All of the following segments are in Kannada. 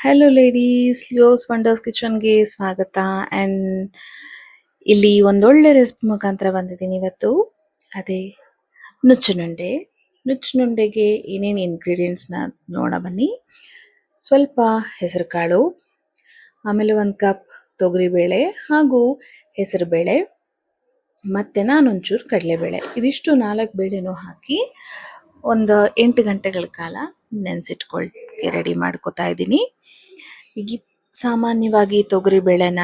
ಹಲೋ ಲೇಡೀಸ್, ಲಿಯೋಸ್ ವಂಡರ್ಸ್ ಕಿಚನ್ಗೆ ಸ್ವಾಗತ. ಆ್ಯಂಡ್ ಇಲ್ಲಿ ಒಂದೊಳ್ಳೆ ರೆಸಿಪಿ ಮುಖಾಂತರ ಬಂದಿದ್ದೀನಿ ಇವತ್ತು. ಅದೇ ನುಚ್ಚುನುಂಡೆ. ನುಚ್ಚುನುಂಡೆಗೆ ಏನೇನು ಇಂಗ್ರೀಡಿಯೆಂಟ್ಸ್ನ ನೋಡ ಬನ್ನಿ. ಸ್ವಲ್ಪ ಹೆಸರು ಕಾಳು, ಆಮೇಲೆ 1 ಕಪ್ ತೊಗರಿಬೇಳೆ ಹಾಗೂ ಹೆಸರುಬೇಳೆ, ಮತ್ತು ನಾನೊಂಚೂರು ಕಡಲೆಬೇಳೆ. ಇದಿಷ್ಟು 4 ಬೇಳೆನೂ ಹಾಕಿ ಒಂದು 8 ಗಂಟೆಗಳ ಕಾಲ ನೆನೆಸಿಟ್ಕೊಳ್ಳೋಕ್ಕೆ ರೆಡಿ ಮಾಡ್ಕೋತಾ ಇದ್ದೀನಿ. ಈಗ ಸಾಮಾನ್ಯವಾಗಿ ತೊಗರಿ ಬೇಳೆನ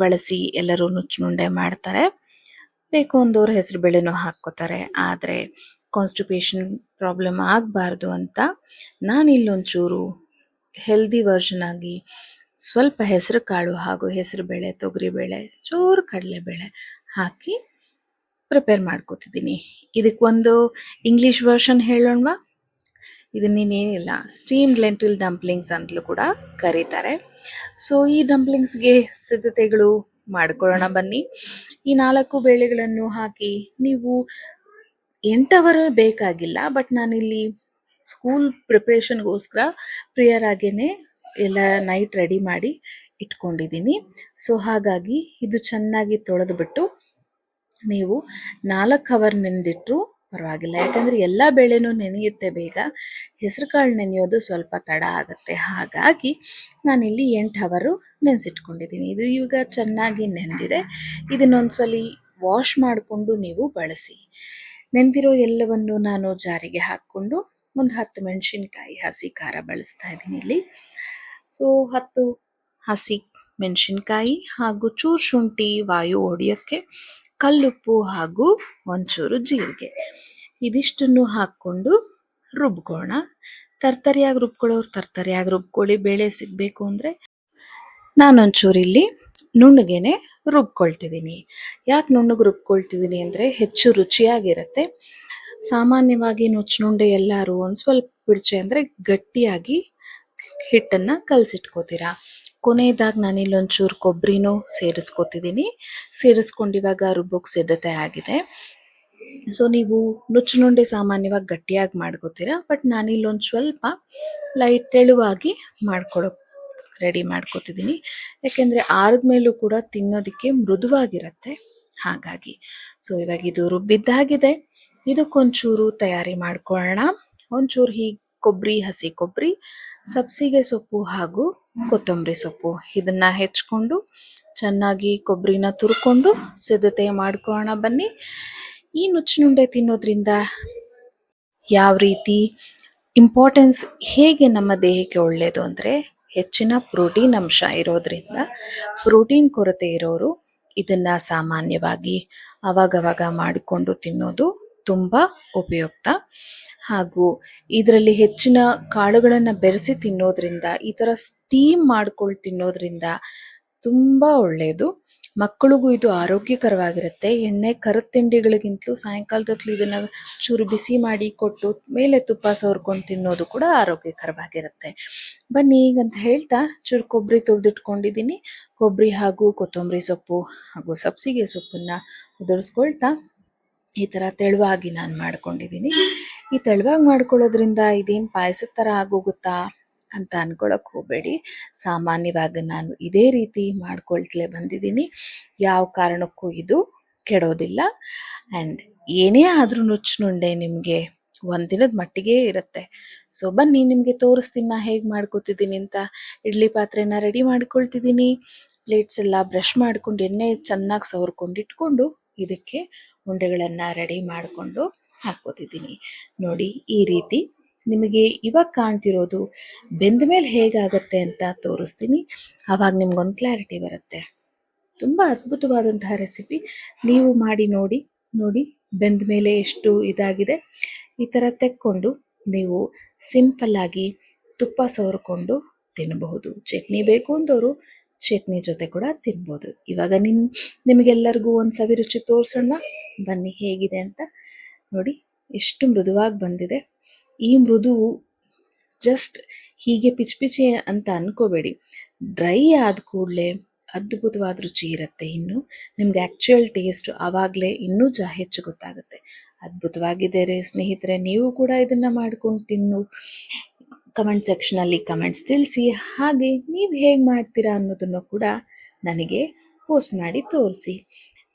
ಬಳಸಿ ಎಲ್ಲರೂ ನುಚ್ಚುನುಂಡೆ ಮಾಡ್ತಾರೆ. ಬೇಕು ಅಂದವರು ಹೆಸರು ಬೇಳೆನೂ ಹಾಕ್ಕೋತಾರೆ. ಆದರೆ ಕಾನ್ಸ್ಟಿಪೇಷನ್ ಪ್ರಾಬ್ಲಮ್ ಆಗಬಾರ್ದು ಅಂತ ನಾನಿಲ್ಲೊಂಚೂರು ಹೆಲ್ದಿ ವರ್ಷನ್ ಆಗಿ ಸ್ವಲ್ಪ ಹೆಸರು ಕಾಳು ಹಾಗೂ ಹೆಸರುಬೇಳೆ, ತೊಗರಿಬೇಳೆ, ಚೂರು ಕಡಲೆಬೇಳೆ ಹಾಕಿ ಪ್ರಿಪೇರ್ ಮಾಡ್ಕೋತಿದ್ದೀನಿ. ಇದಕ್ಕೊಂದು ಇಂಗ್ಲೀಷ್ ವರ್ಷನ್ ಹೇಳೋಣವಾ? ಇದನ್ನೇನಿಲ್ಲ, ಸ್ಟೀಮ್ಡ್ ಲೆಂಟಿಲ್ ಡಂಪ್ಲಿಂಗ್ಸ್ ಅಂತಲೂ ಕೂಡ ಕರೀತಾರೆ. ಸೊ ಈ ಡಂಪ್ಲಿಂಗ್ಸ್ಗೆ ಸಿದ್ಧತೆಗಳು ಮಾಡ್ಕೊಳ್ಳೋಣ ಬನ್ನಿ. ಈ 4 ಬೇಳೆಗಳನ್ನು ಹಾಕಿ ನೀವು 8 ಅವರ್ ಬೇಕಾಗಿಲ್ಲ, ಬಟ್ ನಾನಿಲ್ಲಿ ಸ್ಕೂಲ್ ಪ್ರಿಪ್ರೇಷನ್ಗೋಸ್ಕರ ಪ್ರಿಯರ್ ಆಗೇನೆ ಎಲ್ಲ ನೈಟ್ ರೆಡಿ ಮಾಡಿ ಇಟ್ಕೊಂಡಿದ್ದೀನಿ. ಸೊ ಹಾಗಾಗಿ ಇದು ಚೆನ್ನಾಗಿ ತೊಳೆದುಬಿಟ್ಟು ನೀವು 4 ಅವರ್ ನೆನೆದಿಟ್ಟರು ಪರವಾಗಿಲ್ಲ. ಯಾಕಂದರೆ ಎಲ್ಲ ಬೇಳೆನೂ ನೆನೆಯುತ್ತೆ ಬೇಗ, ಹೆಸರು ಕಾಳು ನೆನೆಯೋದು ಸ್ವಲ್ಪ ತಡ ಆಗುತ್ತೆ. ಹಾಗಾಗಿ ನಾನಿಲ್ಲಿ 8 ಅವರು ನೆನೆಸಿಟ್ಕೊಂಡಿದ್ದೀನಿ. ಇದು ಈಗ ಚೆನ್ನಾಗಿ ನೆಂದಿದೆ. ಇದನ್ನೊಂದು ಸಲ ವಾಶ್ ಮಾಡಿಕೊಂಡು ನೀವು ಬಳಸಿ. ನೆಂದಿರೋ ಎಲ್ಲವನ್ನು ನಾನು ಜಾರಿಗೆ ಹಾಕ್ಕೊಂಡು ಒಂದು 10 ಮೆಣಸಿನ್ಕಾಯಿ ಹಸಿ ಖಾರ ಬಳಸ್ತಾ ಇದ್ದೀನಿ ಇಲ್ಲಿ. ಸೊ 10 ಹಸಿ ಮೆಣಸಿನ್ಕಾಯಿ ಹಾಗೂ ಚೂರು ಶುಂಠಿ ವಾಯು ಹೊಡೆಯೋಕ್ಕೆ, ಕಲ್ಲುಪ್ಪು ಹಾಗೂ ಒಂಚೂರು ಜೀರಿಗೆ, ಇದಿಷ್ಟನ್ನು ಹಾಕ್ಕೊಂಡು ರುಬ್ಕೋಣ. ತರ್ತರಿಯಾಗಿ ರುಬ್ಕೊಳ್ಳೋರು ತರ್ತರಿಯಾಗಿ ರುಬ್ಕೊಳ್ಳಿ. ಬೇಳೆ ಸಿಗಬೇಕು ಅಂದರೆ ನಾನೊಂಚೂರು ಇಲ್ಲಿ ನುಣ್ಣಗೇನೆ ರುಬ್ಕೊಳ್ತಿದ್ದೀನಿ. ಯಾಕೆ ನುಣ್ಣಗೆ ರುಬ್ಕೊಳ್ತಿದ್ದೀನಿ ಅಂದರೆ ಹೆಚ್ಚು ರುಚಿಯಾಗಿರುತ್ತೆ. ಸಾಮಾನ್ಯವಾಗಿ ನುಚ್ಚುನುಂಡೆ ಎಲ್ಲರೂ ಒಂದು ಸ್ವಲ್ಪ ಬಿಡ್ಚೆ ಅಂದರೆ ಗಟ್ಟಿಯಾಗಿ ಹಿಟ್ಟನ್ನು ಕಲಸಿಟ್ಕೋತೀರಾ. ಕೊನೆಯದಾಗಿ ನಾನಿಲ್ಲೊಂಚೂರು ಕೊಬ್ಬರಿನೂ ಸೇರಿಸ್ಕೊತಿದ್ದೀನಿ. ಸೇರಿಸ್ಕೊಂಡು ಇವಾಗ ರುಬ್ಬೋಕ್ಕೆ ಸಿದ್ಧತೆ ಆಗಿದೆ. ಸೊ ನೀವು ನುಚ್ಚುನುಂಡೆ ಸಾಮಾನ್ಯವಾಗಿ ಗಟ್ಟಿಯಾಗಿ ಮಾಡ್ಕೋತೀರಾ, ಬಟ್ ನಾನಿಲ್ಲೊಂದು ಸ್ವಲ್ಪ ಲೈಟ್ ತೆಳುವಾಗಿ ಮಾಡ್ಕೊಳಕ್ಕೆ ರೆಡಿ ಮಾಡ್ಕೋತಿದ್ದೀನಿ. ಯಾಕೆಂದರೆ ಆರಿದ ಮೇಲೂ ಕೂಡ ತಿನ್ನೋದಕ್ಕೆ ಮೃದುವಾಗಿರುತ್ತೆ. ಹಾಗಾಗಿ ಸೊ ಇವಾಗ ಇದು ರುಬ್ಬಿದ್ದಾಗಿದೆ. ಇದಕ್ಕೊಂಚೂರು ತಯಾರಿ ಮಾಡ್ಕೊಳ್ಳೋಣ. ಒಂಚೂರು ಹೀಗೆ ಕೊಬ್ಬರಿ, ಹಸಿ ಕೊಬ್ಬರಿ, ಸಬ್ಸಿಗೆ ಸೊಪ್ಪು ಹಾಗೂ ಕೊತ್ತಂಬರಿ ಸೊಪ್ಪು ಇದನ್ನು ಹೆಚ್ಕೊಂಡು ಚೆನ್ನಾಗಿ ಕೊಬ್ಬರಿನ ತುರ್ಕೊಂಡು ಸಿದ್ಧತೆ ಮಾಡ್ಕೊಳ್ಳೋಣ ಬನ್ನಿ. ಈ ನುಚ್ಚುನುಂಡೆ ತಿನ್ನೋದ್ರಿಂದ ಯಾವ ರೀತಿ ಇಂಪಾರ್ಟೆನ್ಸ್, ಹೇಗೆ ನಮ್ಮ ದೇಹಕ್ಕೆ ಒಳ್ಳೆಯದು ಅಂದರೆ ಹೆಚ್ಚಿನ ಪ್ರೋಟೀನ್ ಅಂಶ ಇರೋದ್ರಿಂದ, ಪ್ರೋಟೀನ್ ಕೊರತೆ ಇರೋರು ಇದನ್ನು ಸಾಮಾನ್ಯವಾಗಿ ಅವಾಗವಾಗ ಮಾಡಿಕೊಂಡು ತಿನ್ನೋದು ತುಂಬ ಉಪಯುಕ್ತ. ಹಾಗೂ ಇದರಲ್ಲಿ ಹೆಚ್ಚಿನ ಕಾಳುಗಳನ್ನು ಬೆರೆಸಿ ತಿನ್ನೋದ್ರಿಂದ, ಈ ಥರ ಸ್ಟೀಮ್ ಮಾಡ್ಕೊಂಡು ತಿನ್ನೋದ್ರಿಂದ ತುಂಬ ಒಳ್ಳೆಯದು. ಮಕ್ಕಳಿಗೂ ಇದು ಆರೋಗ್ಯಕರವಾಗಿರುತ್ತೆ. ಎಣ್ಣೆ ಕರದ ತಿಂಡಿಗಳಿಗಿಂತಲೂ ಸಾಯಂಕಾಲದಲ್ಲಿ ಇದನ್ನು ಚೂರು ಬಿಸಿ ಮಾಡಿ ಕೊಟ್ಟು ಮೇಲೆ ತುಪ್ಪ ಸವರ್ಕೊಂಡು ತಿನ್ನೋದು ಕೂಡ ಆರೋಗ್ಯಕರವಾಗಿರುತ್ತೆ. ಬನ್ನಿ ಈಗಂತ ಹೇಳ್ತಾ ಚೂರು ಕೊಬ್ಬರಿ ತುರಿದಿಟ್ಕೊಂಡಿದ್ದೀನಿ. ಕೊಬ್ಬರಿ ಹಾಗೂ ಕೊತ್ತಂಬರಿ ಸೊಪ್ಪು ಹಾಗೂ ಸಬ್ಸಿಗೆ ಸೊಪ್ಪನ್ನು ಉದುರಿಸ್ಕೊಳ್ತಾ ಈ ಥರ ತೆಳುವಾಗಿ ನಾನು ಮಾಡ್ಕೊಂಡಿದ್ದೀನಿ. ಈ ತೆಳುವಾಗಿ ಮಾಡ್ಕೊಳ್ಳೋದ್ರಿಂದ ಇದೇನು ಪಾಯಸದ ಥರ ಆಗೋಗುತ್ತಾ ಅಂತ ಅನ್ಕೊಳಕ್ಕೆ ಹೋಗಬೇಡಿ. ಸಾಮಾನ್ಯವಾಗಿ ನಾನು ಇದೇ ರೀತಿ ಮಾಡ್ಕೊಳ್ತಲೇ ಬಂದಿದ್ದೀನಿ. ಯಾವ ಕಾರಣಕ್ಕೂ ಇದು ಕೆಡೋದಿಲ್ಲ. ಆ್ಯಂಡ್ ಏನೇ ಆದರೂ ನುಚ್ಚುನುಂಡೆ ನಿಮಗೆ ಒಂದಿನದ ಮಟ್ಟಿಗೆ ಇರುತ್ತೆ. ಸೊ ಬನ್ನಿ ನಿಮಗೆ ತೋರಿಸ್ತೀನಿ ನಾ ಹೇಗೆ ಮಾಡ್ಕೊತಿದ್ದೀನಿ ಅಂತ. ಇಡ್ಲಿ ಪಾತ್ರೆನ ರೆಡಿ ಮಾಡ್ಕೊಳ್ತಿದ್ದೀನಿ. ಪ್ಲೇಟ್ಸ್ ಎಲ್ಲ ಬ್ರಷ್ ಮಾಡ್ಕೊಂಡು ಎಣ್ಣೆ ಚೆನ್ನಾಗಿ ಸವರ್ಕೊಂಡು ಇಟ್ಕೊಂಡು ಇದಕ್ಕೆ ಉಂಡೆಗಳನ್ನು ರೆಡಿ ಮಾಡಿಕೊಂಡು ಹಾಕ್ಕೋತಿದ್ದೀನಿ. ನೋಡಿ ಈ ರೀತಿ ನಿಮಗೆ ಇವಾಗ ಕಾಣ್ತಿರೋದು ಬೆಂದ ಮೇಲೆ ಹೇಗಾಗತ್ತೆ ಅಂತ ತೋರಿಸ್ತೀನಿ. ಆವಾಗ ನಿಮ್ಗೊಂದು ಕ್ಲಾರಿಟಿ ಬರುತ್ತೆ. ತುಂಬ ಅದ್ಭುತವಾದಂತಹ ರೆಸಿಪಿ, ನೀವು ಮಾಡಿ ನೋಡಿ. ನೋಡಿ ಬೆಂದ ಮೇಲೆ ಎಷ್ಟು ಇದಾಗಿದೆ. ಈ ಥರ ತೆಕ್ಕೊಂಡು ನೀವು ಸಿಂಪಲ್ಲಾಗಿ ತುಪ್ಪ ಸವರ್ಕೊಂಡು ತಿನ್ನಬಹುದು. ಚಟ್ನಿ ಬೇಕು ಅಂದವರು ಚಟ್ನಿ ಜೊತೆ ಕೂಡ ತಿನ್ಬೋದು. ಇವಾಗ ನಿಮಗೆಲ್ಲರಿಗೂ ಒಂದು ಸವಿರುಚಿ ತೋರಿಸೋಣ ಬನ್ನಿ ಹೇಗಿದೆ ಅಂತ. ನೋಡಿ ಎಷ್ಟು ಮೃದುವಾಗಿ ಬಂದಿದೆ. ಈ ಮೃದು ಜಸ್ಟ್ ಹೀಗೆ ಪಿಚ್ ಪಿಚಿ ಅಂತ ಅನ್ಕೋಬೇಡಿ. ಡ್ರೈ ಆದ ಕೂಡಲೇ ಅದ್ಭುತವಾದ ರುಚಿ ಇರುತ್ತೆ. ಇನ್ನು ನಿಮ್ಗೆ ಆ್ಯಕ್ಚುಯಲ್ ಟೇಸ್ಟ್ ಆವಾಗಲೇ ಇನ್ನೂ ಹೆಚ್ಚು ಗೊತ್ತಾಗುತ್ತೆ. ಅದ್ಭುತವಾಗಿದೆ ರೀ ಸ್ನೇಹಿತರೆ, ನೀವು ಕೂಡ ಇದನ್ನು ಮಾಡ್ಕೊಂಡು ಕಮೆಂಟ್ ಸೆಕ್ಷನಲ್ಲಿ ಕಮೆಂಟ್ಸ್ ತಿಳಿಸಿ. ಹಾಗೆ ನೀವು ಹೇಗೆ ಮಾಡ್ತೀರಾ ಅನ್ನೋದನ್ನು ಕೂಡ ನನಗೆ ಪೋಸ್ಟ್ ಮಾಡಿ ತೋರಿಸಿ.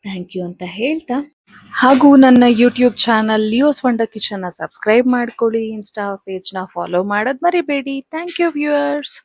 ಥ್ಯಾಂಕ್ ಯು ಅಂತ ಹೇಳ್ತಾ, ಹಾಗೂ ನನ್ನ ಯೂಟ್ಯೂಬ್ ಚಾನಲ್ ಲಿಯೋಸ್ ವಂಡರ್ ಕಿಚನ್ನ ಸಬ್ಸ್ಕ್ರೈಬ್ ಮಾಡ್ಕೊಳ್ಳಿ. ಇನ್ಸ್ಟಾ ಪೇಜ್ನ ಫಾಲೋ ಮಾಡೋದು ಮರಿಬೇಡಿ. Thank you viewers.